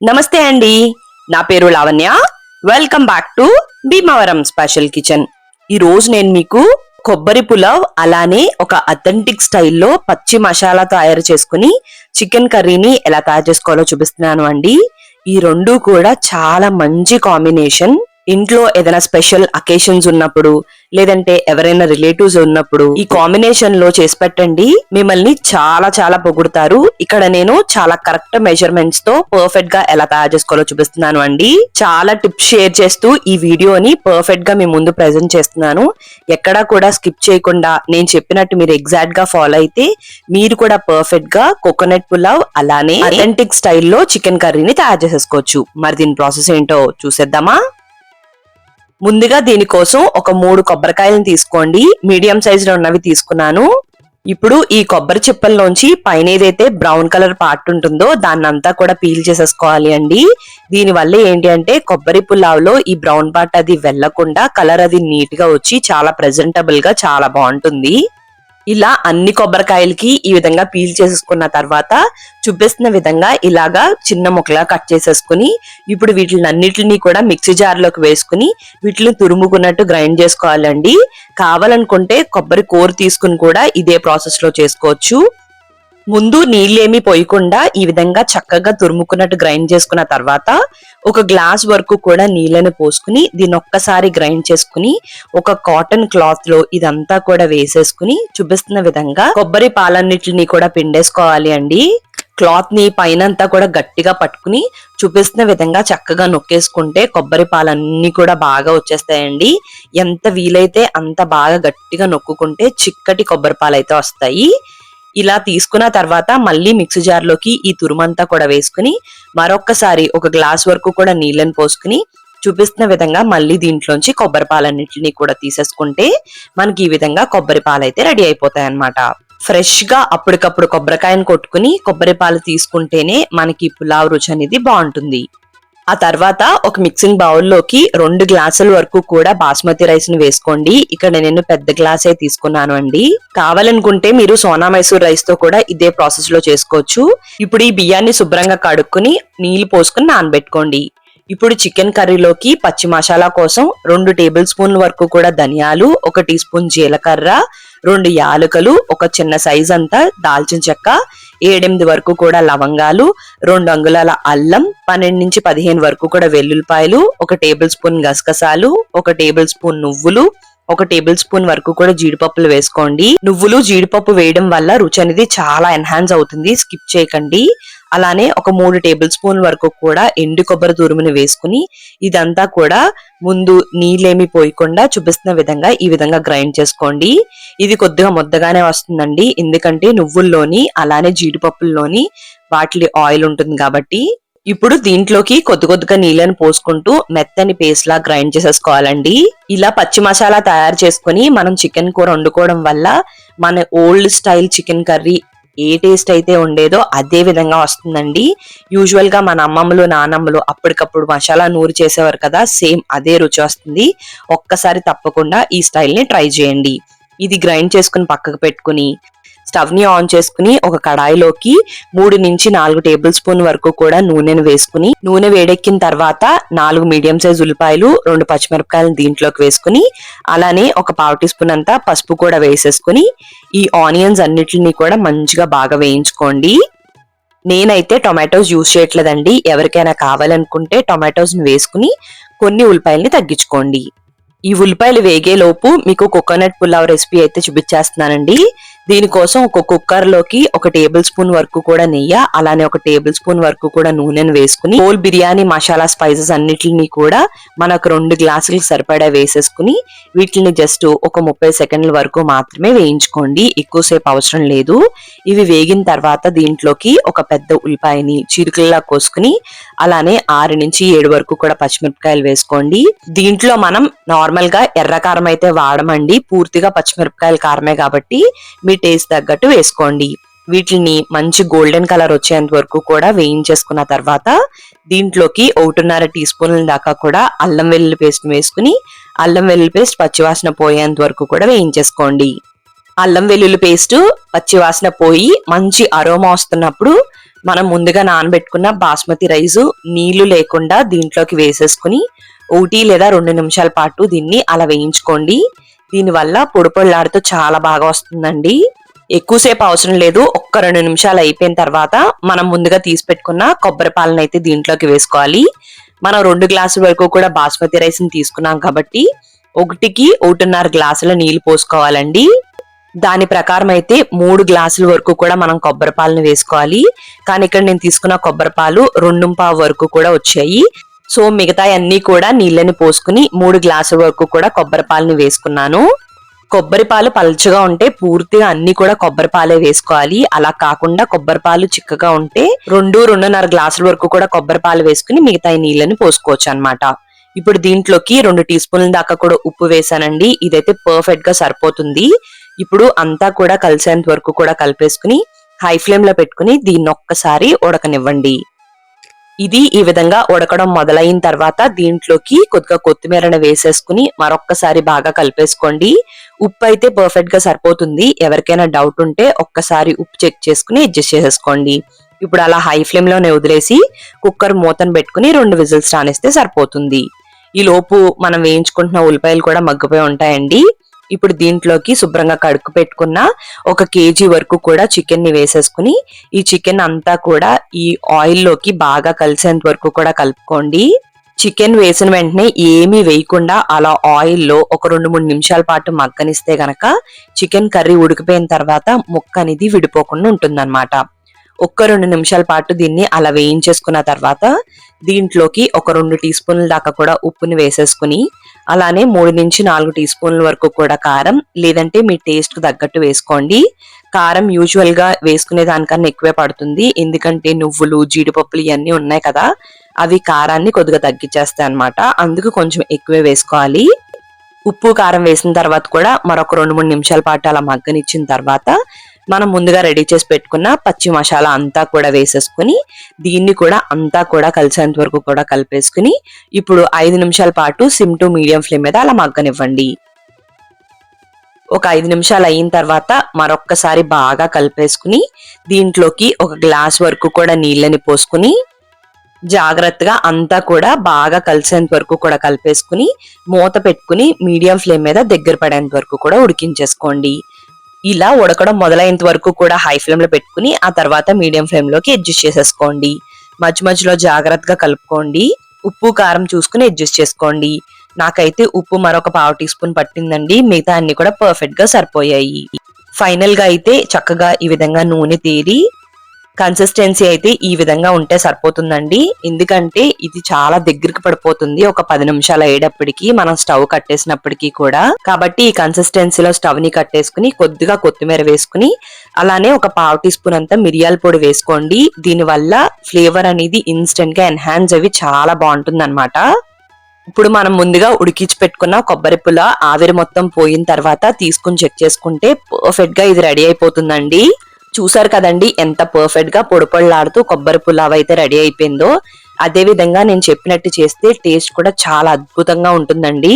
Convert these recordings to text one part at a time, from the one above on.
నమస్తే అండి. నా పేరు Lavanya. Welcome back to Bhimavaram special kitchen. ఈ రోజు నేను మీకు కొబ్బరి పులావ్ అలానే ఒక అథెంటిక్ స్టైల్లో పచ్చి మసాలా తయారు చేసుకుని చికెన్ కర్రీని ఎలా తయారు చేసుకోవాలో చూపిస్తున్నాను అండి. ఈ రెండు కూడా చాలా మంచి కాంబినేషన్. ఇంట్లో ఏదైనా స్పెషల్ అకేషన్స్ ఉన్నప్పుడు లేదంటే ఎవరైనా రిలేటివ్స్ ఉన్నప్పుడు ఈ కాంబినేషన్ లో చేసి పెట్టండి, మిమ్మల్ని చాలా చాలా పొగుడుతారు. ఇక్కడ నేను చాలా కరెక్ట్ మెజర్మెంట్స్ తో పర్ఫెక్ట్ గా ఎలా తయారు చేసుకోవాలో చూపిస్తున్నాను అండి. చాలా టిప్స్ షేర్ చేస్తూ ఈ వీడియోని పర్ఫెక్ట్ గా మీ ముందు ప్రెజెంట్ చేస్తున్నాను. ఎక్కడా కూడా స్కిప్ చేయకుండా నేను చెప్పినట్టు మీరు ఎగ్జాక్ట్ గా ఫాలో అయితే మీరు కూడా పర్ఫెక్ట్ గా కోకోనట్ పులావ్ అలానే అథెంటిక్ స్టైల్లో చికెన్ కర్రీని తయారు చేసేసుకోవచ్చు. మరి దీని ప్రాసెస్ ఏంటో చూసేద్దామా. ముందుగా దీనికోసం ఒక 3 కొబ్బరికాయలను తీసుకోండి. మీడియం సైజ్ లో ఉన్నవి తీసుకున్నాను. ఇప్పుడు ఈ కొబ్బరి చిప్పల్లోంచి పైన ఏదైతే బ్రౌన్ కలర్ పార్ట్ ఉంటుందో దాన్ని అంతా కూడా పీల్ చేసేసుకోవాలి అండి. దీని వల్ల ఏంటి అంటే కొబ్బరి పులావ్ లో ఈ బ్రౌన్ పార్ట్ అది వెళ్లకుండా కలర్ అది నీట్ గా వచ్చి చాలా ప్రెజెంటబుల్ గా చాలా బాగుంటుంది. ఇలా అన్ని కొబ్బరికాయలకి ఈ విధంగా పీల్ చేసేసుకున్న తర్వాత చూపిస్తున్న విధంగా ఇలాగా చిన్న ముక్కలా కట్ చేసేసుకుని ఇప్పుడు వీటిని అన్నిటిని కూడా మిక్సీ జార్ లోకి వేసుకుని వీటిని తురుముకున్నట్టు గ్రైండ్ చేసుకోవాలండి. కావాలనుకుంటే కొబ్బరి కూర తీసుకుని కూడా ఇదే ప్రాసెస్ లో చేసుకోవచ్చు. ముందు నీళ్ళేమి పోయకుండా ఈ విధంగా చక్కగా తురుముకున్నట్టు గ్రైండ్ చేసుకున్న తర్వాత ఒక గ్లాస్ వరకు కూడా నీళ్ళని పోసుకుని దీన్ని ఒక్కసారి గ్రైండ్ చేసుకుని ఒక కాటన్ క్లాత్ లో ఇదంతా కూడా వేసేసుకుని చూపిస్తున్న విధంగా కొబ్బరి పాలన్నిటిని కూడా పిండేసుకోవాలి అండి. క్లాత్ ని పైనంతా కూడా గట్టిగా పట్టుకుని చూపిస్తున్న విధంగా చక్కగా నొక్కేసుకుంటే కొబ్బరి పాలన్నీ కూడా బాగా వచ్చేస్తాయండి. ఎంత వీలైతే అంత బాగా గట్టిగా నొక్కుంటే చిక్కటి కొబ్బరి పాలు అయితే వస్తాయి. ఇలా తీసుకున్న తర్వాత మళ్ళీ మిక్సీ జార్ లోకి ఈ తురుమంతా కూడా వేసుకుని మరొక్కసారి ఒక గ్లాస్ వరకు కూడా నీళ్ళని పోసుకుని చూపిస్తున్న విధంగా మళ్ళీ దీంట్లోంచి కొబ్బరి పాలన్నిటిని కూడా తీసేసుకుంటే మనకి ఈ విధంగా కొబ్బరి పాలు అయితే రెడీ అయిపోతాయి అన్నమాట. ఫ్రెష్ గా అప్పటికప్పుడు కొబ్బరికాయను కొట్టుకుని కొబ్బరి పాలు తీసుకుంటేనే మనకి పులావ్ రుచి అనేది బాగుంటుంది. ఆ తర్వాత ఒక మిక్సింగ్ బౌల్లోకి 2 గ్లాసుల వరకు కూడా బాస్మతి రైస్ ని వేసుకోండి. ఇక్కడ నేను పెద్ద గ్లాసే తీసుకున్నాను అండి. కావాలనుకుంటే మీరు సోనా మైసూర్ రైస్ తో కూడా ఇదే ప్రాసెస్ లో చేసుకోవచ్చు. ఇప్పుడు ఈ బియ్యాన్ని శుభ్రంగా కడుక్కుని నీళ్లు పోసుకుని నానబెట్టుకోండి. ఇప్పుడు చికెన్ కర్రీలోకి పచ్చి మసాలా కోసం 2 టేబుల్ స్పూన్ల వరకు కూడా ధనియాలు, 1 టీ స్పూన్ జీలకర్ర, 2 యాలకులు, ఒక చిన్న సైజ్ అంతా దాల్చిన చెక్క, 7-8 వరకు కూడా లవంగాలు, 2 అంగుళాల అల్లం, 12 నుంచి 15 వరకు కూడా వెల్లుల్లిపాయలు, 1 టేబుల్ స్పూన్ గసగసాలు, 1 టేబుల్ స్పూన్ నువ్వులు, 1 టేబుల్ స్పూన్ వరకు కూడా జీడిపప్పులు వేసుకోండి. నువ్వులు జీడిపప్పు వేయడం వల్ల రుచి అనేది చాలా ఎన్హాన్స్ అవుతుంది, స్కిప్ చేయకండి. అలానే ఒక 3 టేబుల్ స్పూన్ వరకు కూడా ఎండు కొబ్బరి తురుముని వేసుకుని ఇదంతా కూడా ముందు నీళ్ళేమి పోయకుండా చూపిస్తున్న విధంగా ఈ విధంగా గ్రైండ్ చేసుకోండి. ఇది కొద్దిగా ముద్దగానే వస్తుందండి, ఎందుకంటే నువ్వుల్లోని అలానే జీడిపప్పుల్లోని వాటి ఆయిల్ ఉంటుంది కాబట్టి. ఇప్పుడు దీంట్లోకి కొద్దిగా నీళ్ళని పోసుకుంటూ మెత్తని పేస్ట్ లా గ్రైండ్ చేసేసుకోవాలండి. ఇలా పచ్చి మసాలా తయారు చేసుకుని మనం చికెన్ కూర వండుకోవడం వల్ల మన ఓల్డ్ స్టైల్ చికెన్ కర్రీ ఏ టేస్ట్ అయితే ఉండేదో అదే విధంగా వస్తుందండి. యూజువల్ గా మన అమ్మమ్మలు నానమ్మలు అప్పటికప్పుడు మసాలా నూరి చేసేవారు కదా, సేమ్ అదే రుచి వస్తుంది. ఒక్కసారి తప్పకుండా ఈ స్టైల్ ని ట్రై చేయండి. ఇది గ్రైండ్ చేసుకుని పక్కకు పెట్టుకుని స్టవ్ ని ఆన్ చేసుకుని ఒక కడాయిలోకి 3 నుంచి 4 టేబుల్ స్పూన్ వరకు కూడా నూనెను వేసుకుని నూనె వేడెక్కిన తర్వాత 4 మీడియం సైజ్ ఉల్లిపాయలు, 2 పచ్చిమిరపకాయలు దీంట్లోకి వేసుకుని అలానే ఒక 1/2 టీ స్పూన్ అంతా పసుపు కూడా వేసేసుకుని ఈ ఆనియన్స్ అన్నిటిని కూడా మంచిగా బాగా వేయించుకోండి. నేనైతే టొమాటోస్ యూజ్ చేయట్లేదండి, ఎవరికైనా కావాలనుకుంటే టొమాటోస్ ని వేసుకుని కొన్ని ఉల్లిపాయల్ని తగ్గించుకోండి. ఈ ఉల్లిపాయలు వేగేలోపు మీకు కోకోనట్ పులావ్ రెసిపీ అయితే చూపించేస్తున్నానండి. దీనికోసం ఒక కుక్కర్ లోకి 1 టేబుల్ స్పూన్ వరకు కూడా నెయ్యి అలానే 1 టేబుల్ స్పూన్ వరకు కూడా నూనెను వేసుకుని హోల్ బిర్యానీ మసాలా స్పైసెస్ అన్నిటిని కూడా మనకు 2 గ్లాసులకు సరిపడా వేసేసుకుని వీటిని జస్ట్ ఒక 30 సెకండ్ల వరకు మాత్రమే వేయించుకోండి, ఎక్కువసేపు అవసరం లేదు. ఇవి వేగిన తర్వాత దీంట్లోకి ఒక పెద్ద ఉల్లిపాయని చిరుకల్లా కోసుకుని అలానే 6 నుంచి 7 వరకు కూడా పచ్చిమిరపకాయలు వేసుకోండి. దీంట్లో మనం నార్మల్ గా ఎర్ర కారం అయితే వాడమండి, పూర్తిగా పచ్చిమిరపకాయల కారమే కాబట్టి మీ టేస్ట్ తగ్గట్టు వేసుకోండి. వీటిని మంచి గోల్డెన్ కలర్ వచ్చేంత వరకు కూడా వేయించేసుకున్న తర్వాత దీంట్లోకి 1.5 టీ స్పూన్ల దాకా కూడా అల్లం వెల్లుల్లి పేస్ట్ వేసుకుని అల్లం వెల్లుల్లి పేస్ట్ పచ్చివాసన పోయేంత వరకు కూడా వేయించేసుకోండి. అల్లం వెల్లుల్లి పేస్ట్ పచ్చివాసన పోయి మంచి అరోమా వస్తున్నప్పుడు మనం ముందుగా నానబెట్టుకున్న బాస్మతి రైస్ నీళ్లు లేకుండా దీంట్లోకి వేసేసుకుని 1 లేదా 2 నిమిషాల పాటు దీన్ని అలా వేయించుకోండి. దీనివల్ల పొడి పొడిలాడుతూ చాలా బాగా వస్తుందండి. ఎక్కువసేపు అవసరం లేదు. 1-2 నిమిషాలు అయిపోయిన తర్వాత మనం ముందుగా తీసి పెట్టుకున్న కొబ్బరి పాలను అయితే దీంట్లోకి వేసుకోవాలి. మనం 2 గ్లాసుల వరకు కూడా బాస్మతి రైస్ ని తీసుకున్నాం కాబట్టి 1కి 1.5 గ్లాసుల నీళ్లు పోసుకోవాలండి. దాని ప్రకారం అయితే 3 గ్లాసుల వరకు కూడా మనం కొబ్బరి పాలను వేసుకోవాలి. కానీ ఇక్కడ నేను తీసుకున్న కొబ్బరి పాలు 2.5 వరకు కూడా వచ్చాయి. సో మిగతా అన్ని కూడా నీళ్ళని పోసుకుని 3 గ్లాసుల వరకు కూడా కొబ్బరి పాలని వేసుకున్నాను. కొబ్బరి పాలు పల్చగా ఉంటే పూర్తిగా అన్ని కూడా కొబ్బరి పాలే వేసుకోవాలి. అలా కాకుండా కొబ్బరి పాలు చిక్కగా ఉంటే 2-2.5 గ్లాసుల వరకు కూడా కొబ్బరి పాలు వేసుకుని మిగతా నీళ్ళని పోసుకోవచ్చు అన్నమాట. ఇప్పుడు దీంట్లోకి 2 టీ స్పూన్ల దాకా కూడా ఉప్పు వేసానండి. ఇదైతే పర్ఫెక్ట్ గా సరిపోతుంది. ఇప్పుడు అంతా కూడా కలిసేంత వరకు కూడా కలిపేసుకుని హై ఫ్లేమ్ లో పెట్టుకుని దీన్ని ఒక్కసారి ఉడకనివ్వండి. ఇది ఈ విధంగా ఉడకడం మొదలైన తర్వాత దీంట్లోకి కొద్దిగా కొత్తిమీరను వేసేసుకుని మరొక్కసారి బాగా కలిపేసుకోండి. ఉప్పు అయితే పర్ఫెక్ట్ గా సరిపోతుంది. ఎవరికైనా డౌట్ ఉంటే ఒక్కసారి ఉప్పు చెక్ చేసుకుని అడ్జస్ట్ చేసేసుకోండి. ఇప్పుడు అలా హై ఫ్లేమ్ లోనే వదిలేసి కుక్కర్ మూతను పెట్టుకుని 2 విజిల్స్ రానిస్తే సరిపోతుంది. ఈ లోపు మనం వేయించుకుంటున్న ఉల్లిపాయలు కూడా మగ్గిపోయి ఉంటాయండి. ఇప్పుడు దీంట్లోకి శుభ్రంగా కడుక్కు పెట్టుకున్న 1 కేజీ వరకు కూడా చికెన్ ని వేసేసుకుని ఈ చికెన్ అంతా కూడా ఈ ఆయిల్ లోకి బాగా కలిసేంత వరకు కూడా కలుపుకోండి. చికెన్ వేసిన వెంటనే ఏమీ వేయకుండా అలా ఆయిల్లో ఒక 2-3 నిమిషాల పాటు మగ్గనిస్తే గనక చికెన్ కర్రీ ఉడికిపోయిన తర్వాత ముక్క అనేది విడిపోకుండా ఉంటుందన్నమాట. 1-2 నిమిషాల పాటు దీన్ని అలా వేయించేసుకున్న తర్వాత దీంట్లోకి ఒక 2 టీ స్పూన్ల దాకా కూడా ఉప్పుని వేసేసుకుని అలానే 3-4 టీ స్పూన్ల వరకు కూడా కారం, లేదంటే మీ టేస్ట్ కు తగ్గట్టు వేసుకోండి. కారం యూజువల్ గా వేసుకునే దానికన్నా ఎక్కువే పడుతుంది. ఎందుకంటే నువ్వులు, జీడిపప్పులు ఇవన్నీ ఉన్నాయి కదా, అవి కారాన్ని కొద్దిగా తగ్గించేస్తాయి అన్నమాట. అందుకు కొంచెం ఎక్కువే వేసుకోవాలి. ఉప్పు కారం వేసిన తర్వాత కూడా మరొక 2-3 నిమిషాల పాటు అలా మగ్గనిచ్చిన తర్వాత మనం ముందుగా రెడీ చేసి పెట్టుకున్న పచ్చి మసాలా అంతా కూడా వేసేసుకుని దీన్ని కూడా అంతా కూడా కలిసేంత వరకు కూడా కలిపేసుకుని ఇప్పుడు 5 నిమిషాల పాటు సిమ్ టు మీడియం ఫ్లేమ్ మీద అలా మగ్గనివ్వండి. ఒక 5 నిమిషాలు అయిన తర్వాత మరొక్కసారి బాగా కలిపేసుకుని దీంట్లోకి 1 గ్లాస్ వరకు కూడా నీళ్ళని పోసుకుని జాగ్రత్తగా అంతా కూడా బాగా కలిసేంత వరకు కూడా కలిపేసుకుని మూత పెట్టుకుని మీడియం ఫ్లేమ్ మీద దగ్గర పడేంత వరకు కూడా ఉడికించేసుకోండి. ఇలా ఉడకడం మొదలైనంత వరకు కూడా హై ఫ్లేమ్ లో పెట్టుకుని ఆ తర్వాత మీడియం ఫ్లేమ్ లోకి అడ్జస్ట్ చేసేసుకోండి. మధ్య మధ్యలో జాగ్రత్తగా కలుపుకోండి. ఉప్పు కారం చూసుకుని అడ్జస్ట్ చేసుకోండి. నాకైతే ఉప్పు మరొక 1/2 టీ స్పూన్ పట్టిందండి. మిగతా అన్ని కూడా పర్ఫెక్ట్ గా సరిపోయాయి. ఫైనల్ గా అయితే చక్కగా ఈ విధంగా నూనె తేలి కన్సిస్టెన్సీ అయితే ఈ విధంగా ఉంటే సరిపోతుందండి. ఎందుకంటే ఇది చాలా దగ్గరికి పడిపోతుంది ఒక 10 నిమిషాలు అయ్యేటప్పటికి మనం స్టవ్ కట్టేసినప్పటికీ కూడా. కాబట్టి ఈ కన్సిస్టెన్సీలో స్టవ్ ని కట్టేసుకుని కొద్దిగా కొత్తిమీర వేసుకుని అలానే ఒక 1/2 టీ స్పూన్ అంతా మిరియాల పొడి వేసుకోండి. దీని వల్ల ఫ్లేవర్ అనేది ఇన్స్టెంట్ గా ఎన్హాన్స్ అవి చాలా బాగుంటుంది అన్నమాట. ఇప్పుడు మనం ముందుగా ఉడికించి పెట్టుకున్న కొబ్బరి పుల్ల ఆవిరి మొత్తం పోయిన తర్వాత తీసుకుని చెక్ చేసుకుంటే పర్ఫెక్ట్ గా ఇది రెడీ అయిపోతుందండి. చూసారు కదండి ఎంత పర్ఫెక్ట్ గా పొడి పొడిలాడుతూ కొబ్బరి పులావ్ అయితే రెడీ అయిపోయిందో. అదే విధంగా నేను చెప్పినట్టు చేస్తే టేస్ట్ కూడా చాలా అద్భుతంగా ఉంటుందండి.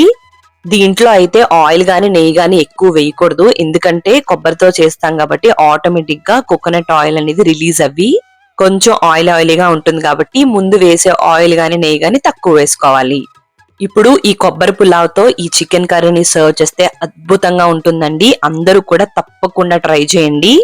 దీంట్లో అయితే ఆయిల్ గాని నెయ్యి గాని ఎక్కువ వేయకూడదు. ఎందుకంటే కొబ్బరితో చేస్తాం కాబట్టి ఆటోమేటిక్ గా కోకోనట్ ఆయిల్ అనేది రిలీజ్ అవ్వి కొంచెం ఆయిలీగా ఉంటుంది కాబట్టి ముందు వేసే ఆయిల్ గాని నెయ్యి గాని తక్కువ వేసుకోవాలి. ఇప్పుడు ఈ కొబ్బరి పులావ్ తో ఈ చికెన్ కర్రీని సర్వ్ చేస్తే అద్భుతంగా ఉంటుందండి. అందరూ కూడా తప్పకుండా ట్రై చేయండి.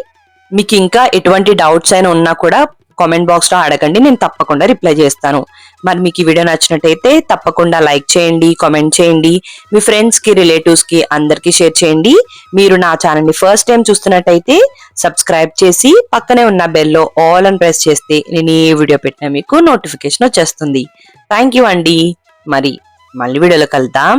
మీకు ఇంకా ఎటువంటి డౌట్స్ అయినా ఉన్నా కూడా కామెంట్ బాక్స్ లో అడగండి, నేను తప్పకుండా రిప్లై చేస్తాను. మరి మీకు ఈ వీడియో నచ్చినట్టయితే తప్పకుండా లైక్ చేయండి, కామెంట్ చేయండి, మీ ఫ్రెండ్స్ కి, రిలేటివ్స్ కి అందరికి షేర్ చేయండి. మీరు నా ఛానల్ ని ఫస్ట్ టైం చూస్తున్నట్టయితే సబ్స్క్రైబ్ చేసి పక్కనే ఉన్న బెల్ లో ఆల్ అని ప్రెస్ చేస్తే నేను ఏ వీడియో పెట్టినా మీకు నోటిఫికేషన్ వచ్చేస్తుంది. థ్యాంక్ యూ అండి. మరి మళ్ళీ వీడియోలో కలుద్దాం.